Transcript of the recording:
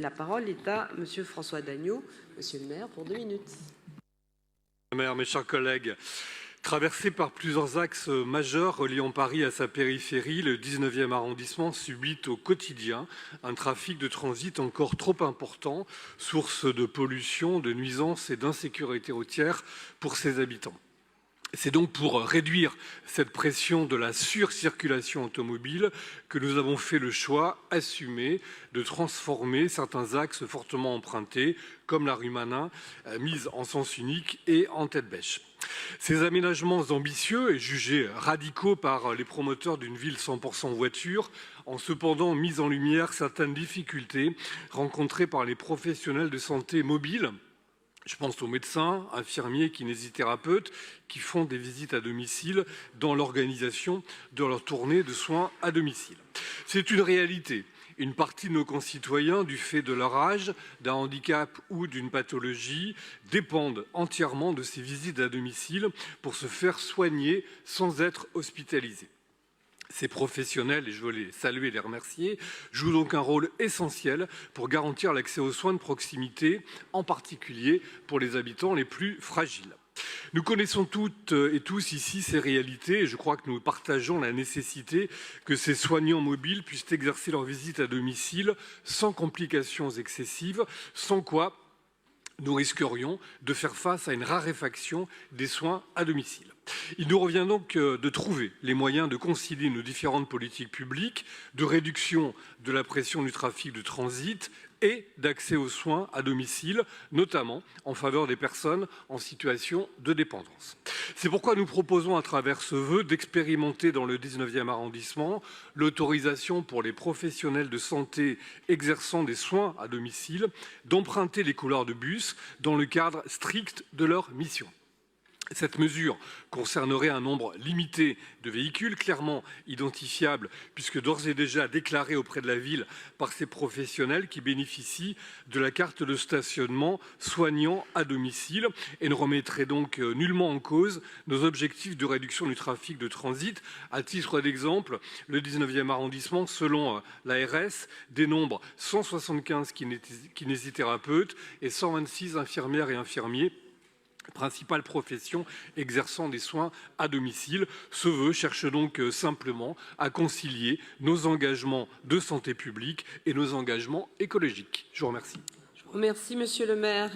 La parole est à Monsieur François Dagneau. Monsieur le maire, pour 2 minutes. Madame la maire, mes chers collègues, traversé par plusieurs axes majeurs reliant Paris à sa périphérie, le 19e arrondissement subit au quotidien un trafic de transit encore trop important, source de pollution, de nuisances et d'insécurité routière pour ses habitants. C'est donc pour réduire cette pression de la surcirculation automobile que nous avons fait le choix assumé de transformer certains axes fortement empruntés, comme la rue Manin, mise en sens unique et en tête bêche. Ces aménagements ambitieux et jugés radicaux par les promoteurs d'une ville 100% voiture ont cependant mis en lumière certaines difficultés rencontrées par les professionnels de santé mobiles. Je pense aux médecins, infirmiers, kinésithérapeutes qui font des visites à domicile dans l'organisation de leur tournée de soins à domicile. C'est une réalité. Une partie de nos concitoyens, du fait de leur âge, d'un handicap ou d'une pathologie, dépendent entièrement de ces visites à domicile pour se faire soigner sans être hospitalisés. Ces professionnels, et je veux les saluer et les remercier, jouent donc un rôle essentiel pour garantir l'accès aux soins de proximité, en particulier pour les habitants les plus fragiles. Nous connaissons toutes et tous ici ces réalités et je crois que nous partageons la nécessité que ces soignants mobiles puissent exercer leur visite à domicile sans complications excessives, sans quoi nous risquerions de faire face à une raréfaction des soins à domicile. Il nous revient donc de trouver les moyens de concilier nos différentes politiques publiques, de réduction de la pression du trafic de transit et d'accès aux soins à domicile, notamment en faveur des personnes en situation de dépendance. C'est pourquoi nous proposons à travers ce vœu d'expérimenter dans le 19e arrondissement l'autorisation pour les professionnels de santé exerçant des soins à domicile d'emprunter les couloirs de bus dans le cadre strict de leur mission. Cette mesure concernerait un nombre limité de véhicules clairement identifiables puisque d'ores et déjà déclarés auprès de la ville par ces professionnels qui bénéficient de la carte de stationnement soignant à domicile et ne remettrait donc nullement en cause nos objectifs de réduction du trafic de transit. À titre d'exemple, le 19e arrondissement, selon l'ARS, dénombre 175 kinésithérapeutes et 126 infirmières et infirmiers, principale profession exerçant des soins à domicile. Ce vœu cherche donc simplement à concilier nos engagements de santé publique et nos engagements écologiques. Je vous remercie. Je vous remercie, monsieur le maire.